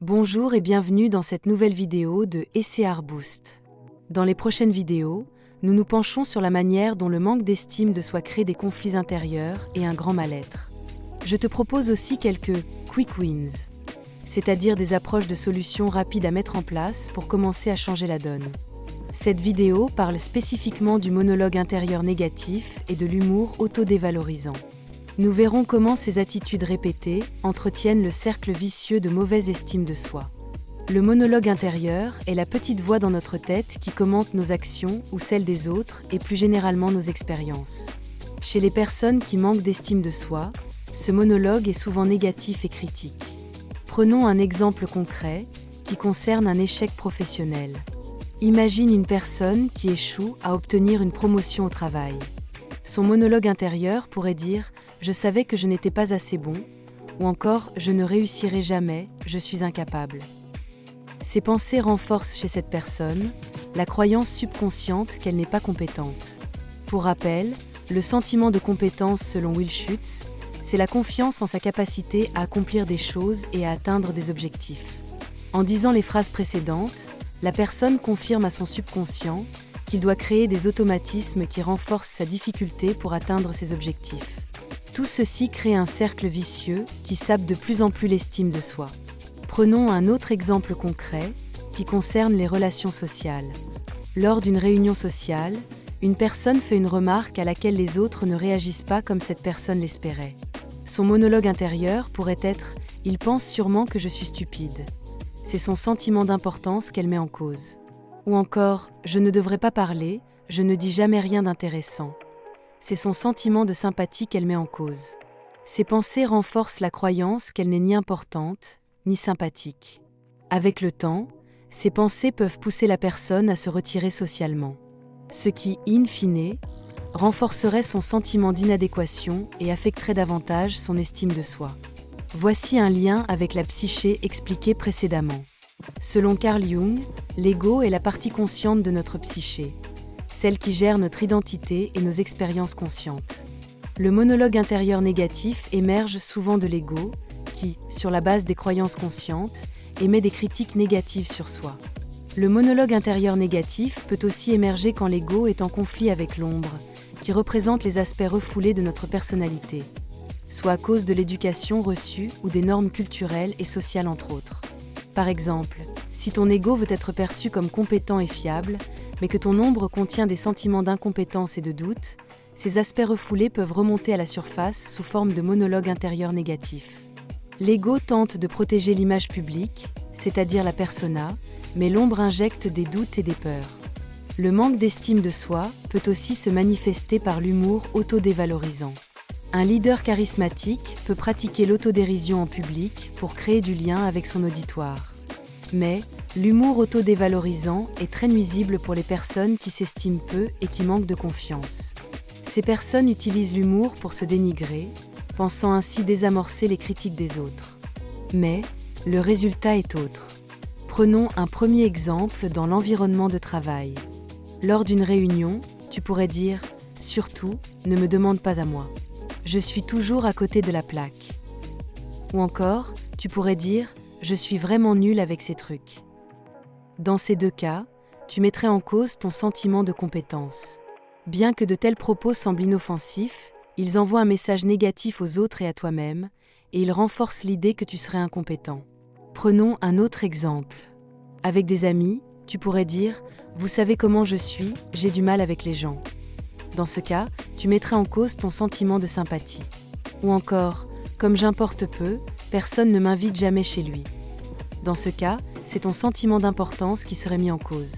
Bonjour et bienvenue dans cette nouvelle vidéo de SCR Boost. Dans les prochaines vidéos, nous nous penchons sur la manière dont le manque d'estime de soi crée des conflits intérieurs et un grand mal-être. Je te propose aussi quelques quick wins, c'est-à-dire des approches de solutions rapides à mettre en place pour commencer à changer la donne. Cette vidéo parle spécifiquement du monologue intérieur négatif et de l'humour autodévalorisant. Nous verrons comment ces attitudes répétées entretiennent le cercle vicieux de mauvaise estime de soi. Le monologue intérieur est la petite voix dans notre tête qui commente nos actions ou celles des autres et plus généralement nos expériences. Chez les personnes qui manquent d'estime de soi, ce monologue est souvent négatif et critique. Prenons un exemple concret qui concerne un échec professionnel. Imagine une personne qui échoue à obtenir une promotion au travail. Son monologue intérieur pourrait dire « Je savais que je n'étais pas assez bon » ou encore « Je ne réussirai jamais, je suis incapable ». Ces pensées renforcent chez cette personne la croyance subconsciente qu'elle n'est pas compétente. Pour rappel, le sentiment de compétence selon Will Schutz, c'est la confiance en sa capacité à accomplir des choses et à atteindre des objectifs. En disant les phrases précédentes, la personne confirme à son subconscient qu'il doit créer des automatismes qui renforcent sa difficulté pour atteindre ses objectifs. Tout ceci crée un cercle vicieux qui sape de plus en plus l'estime de soi. Prenons un autre exemple concret qui concerne les relations sociales. Lors d'une réunion sociale, une personne fait une remarque à laquelle les autres ne réagissent pas comme cette personne l'espérait. Son monologue intérieur pourrait être « Il pense sûrement que je suis stupide ». C'est son sentiment d'importance qu'elle met en cause. Ou encore « Je ne devrais pas parler, je ne dis jamais rien d'intéressant ». C'est son sentiment de sympathie qu'elle met en cause. Ces pensées renforcent la croyance qu'elle n'est ni importante, ni sympathique. Avec le temps, ces pensées peuvent pousser la personne à se retirer socialement. Ce qui, in fine, renforcerait son sentiment d'inadéquation et affecterait davantage son estime de soi. Voici un lien avec la psyché expliqué précédemment. Selon Carl Jung, l'ego est la partie consciente de notre psyché, celle qui gère notre identité et nos expériences conscientes. Le monologue intérieur négatif émerge souvent de l'ego, qui, sur la base des croyances conscientes, émet des critiques négatives sur soi. Le monologue intérieur négatif peut aussi émerger quand l'ego est en conflit avec l'ombre, qui représente les aspects refoulés de notre personnalité, soit à cause de l'éducation reçue ou des normes culturelles et sociales entre autres. Par exemple, si ton ego veut être perçu comme compétent et fiable, mais que ton ombre contient des sentiments d'incompétence et de doute, ces aspects refoulés peuvent remonter à la surface sous forme de monologue intérieur négatif. L'ego tente de protéger l'image publique, c'est-à-dire la persona, mais l'ombre injecte des doutes et des peurs. Le manque d'estime de soi peut aussi se manifester par l'humour autodévalorisant. Un leader charismatique peut pratiquer l'autodérision en public pour créer du lien avec son auditoire. Mais l'humour autodévalorisant est très nuisible pour les personnes qui s'estiment peu et qui manquent de confiance. Ces personnes utilisent l'humour pour se dénigrer, pensant ainsi désamorcer les critiques des autres. Mais le résultat est autre. Prenons un premier exemple dans l'environnement de travail. Lors d'une réunion, tu pourrais dire « Surtout, ne me demande pas à moi. Je suis toujours à côté de la plaque. » Ou encore, tu pourrais dire « Je suis vraiment nul avec ces trucs. » Dans ces deux cas, tu mettrais en cause ton sentiment de compétence. Bien que de tels propos semblent inoffensifs, ils envoient un message négatif aux autres et à toi-même, et ils renforcent l'idée que tu serais incompétent. Prenons un autre exemple. Avec des amis, tu pourrais dire « Vous savez comment je suis, j'ai du mal avec les gens. » Dans ce cas, tu mettrais en cause ton sentiment de sympathie. Ou encore « Comme j'importe peu, personne ne m'invite jamais chez lui. » Dans ce cas, c'est ton sentiment d'importance qui serait mis en cause.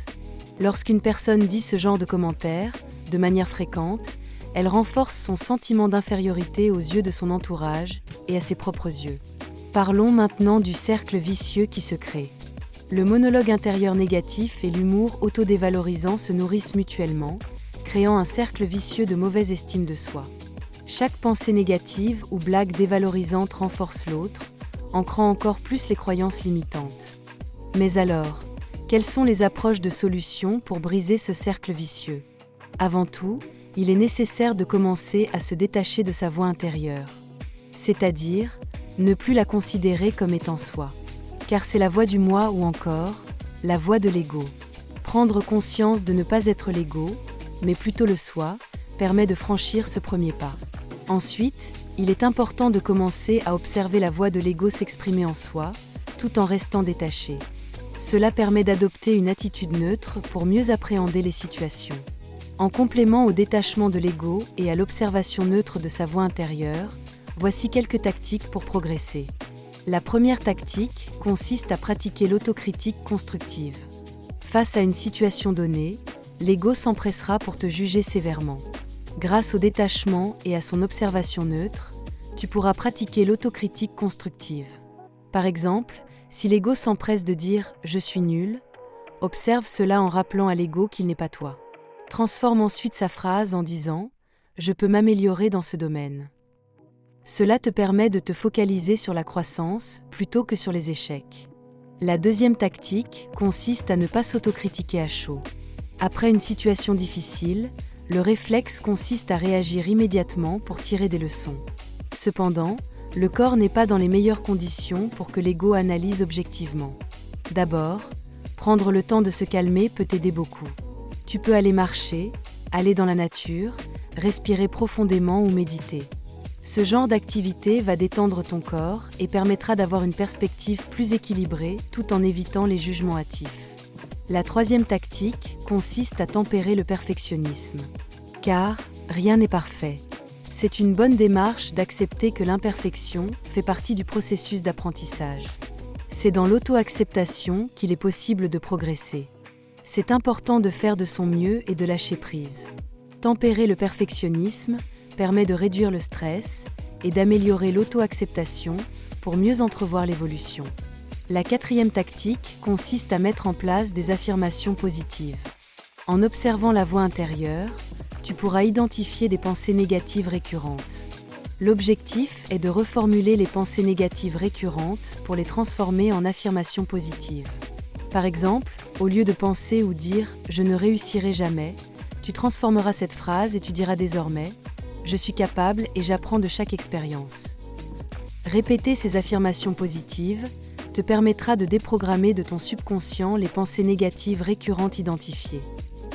Lorsqu'une personne dit ce genre de commentaires, de manière fréquente, elle renforce son sentiment d'infériorité aux yeux de son entourage et à ses propres yeux. Parlons maintenant du cercle vicieux qui se crée. Le monologue intérieur négatif et l'humour autodévalorisant se nourrissent mutuellement, créant un cercle vicieux de mauvaise estime de soi. Chaque pensée négative ou blague dévalorisante renforce l'autre, ancrant encore plus les croyances limitantes. Mais alors, quelles sont les approches de solutions pour briser ce cercle vicieux ? Avant tout, il est nécessaire de commencer à se détacher de sa voix intérieure, c'est-à-dire ne plus la considérer comme étant soi. car c'est la voix du moi ou encore la voix de l'ego. Prendre conscience de ne pas être l'ego, mais plutôt le soi, permet de franchir ce premier pas. Ensuite, il est important de commencer à observer la voix de l'ego s'exprimer en soi, tout en restant détaché. Cela permet d'adopter une attitude neutre pour mieux appréhender les situations. En complément au détachement de l'ego et à l'observation neutre de sa voix intérieure, voici quelques tactiques pour progresser. La première tactique consiste à pratiquer l'autocritique constructive. Face à une situation donnée, l'ego s'empressera pour te juger sévèrement. Grâce au détachement et à son observation neutre, tu pourras pratiquer l'autocritique constructive. Par exemple, si l'ego s'empresse de dire « je suis nul », observe cela en rappelant à l'ego qu'il n'est pas toi. Transforme ensuite sa phrase en disant « je peux m'améliorer dans ce domaine ». Cela te permet de te focaliser sur la croissance plutôt que sur les échecs. La deuxième tactique consiste à ne pas s'autocritiquer à chaud. Après une situation difficile, le réflexe consiste à réagir immédiatement pour tirer des leçons. Cependant, le corps n'est pas dans les meilleures conditions pour que l'ego analyse objectivement. D'abord, prendre le temps de se calmer peut t'aider beaucoup. Tu peux aller marcher, aller dans la nature, respirer profondément ou méditer. Ce genre d'activité va détendre ton corps et permettra d'avoir une perspective plus équilibrée tout en évitant les jugements hâtifs. La troisième tactique consiste à tempérer le perfectionnisme. Car rien n'est parfait. C'est une bonne démarche d'accepter que l'imperfection fait partie du processus d'apprentissage. C'est dans l'auto-acceptation qu'il est possible de progresser. C'est important de faire de son mieux et de lâcher prise. Tempérer le perfectionnisme permet de réduire le stress et d'améliorer l'auto-acceptation pour mieux entrevoir l'évolution. La quatrième tactique consiste à mettre en place des affirmations positives. En observant la voix intérieure, tu pourras identifier des pensées négatives récurrentes. L'objectif est de reformuler les pensées négatives récurrentes pour les transformer en affirmations positives. Par exemple, au lieu de penser ou dire « je ne réussirai jamais », tu transformeras cette phrase et tu diras désormais « je suis capable et j'apprends de chaque expérience ». Répéter ces affirmations positives te permettra de déprogrammer de ton subconscient les pensées négatives récurrentes identifiées.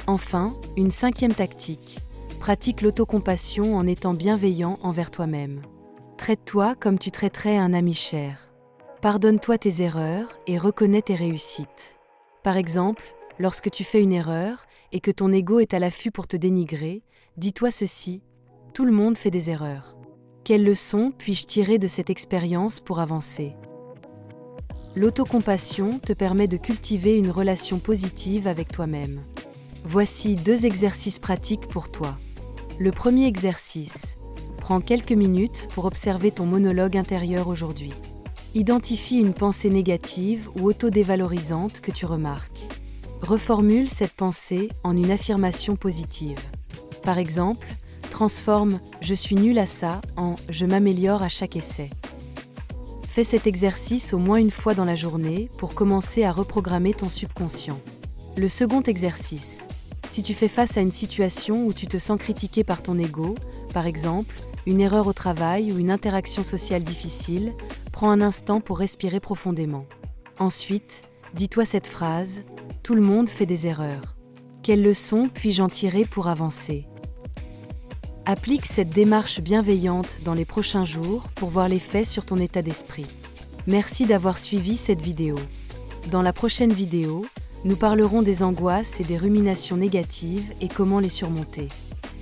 Enfin, une cinquième tactique. Pratique l'autocompassion en étant bienveillant envers toi-même. Traite-toi comme tu traiterais un ami cher. Pardonne-toi tes erreurs et reconnais tes réussites. Par exemple, lorsque tu fais une erreur et que ton ego est à l'affût pour te dénigrer, dis-toi ceci : tout le monde fait des erreurs. Quelle leçon puis-je tirer de cette expérience pour avancer ? L'autocompassion te permet de cultiver une relation positive avec toi-même. Voici 2 exercices pratiques pour toi. Le premier exercice. Prends quelques minutes pour observer ton monologue intérieur aujourd'hui. Identifie une pensée négative ou autodévalorisante que tu remarques. Reformule cette pensée en une affirmation positive. Par exemple, transforme « je suis nul à ça » en « je m'améliore à chaque essai ». Fais cet exercice au moins une fois dans la journée pour commencer à reprogrammer ton subconscient. Le second exercice. Si tu fais face à une situation où tu te sens critiqué par ton ego, par exemple, une erreur au travail ou une interaction sociale difficile, prends un instant pour respirer profondément. Ensuite, dis-toi cette phrase : « Tout le monde fait des erreurs. Quelle leçon puis-je en tirer pour avancer ?» Applique cette démarche bienveillante dans les prochains jours pour voir l'effet sur ton état d'esprit. Merci d'avoir suivi cette vidéo. Dans la prochaine vidéo, nous parlerons des angoisses et des ruminations négatives et comment les surmonter.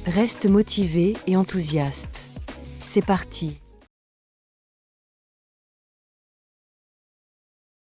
Reste motivé et enthousiaste. C'est parti!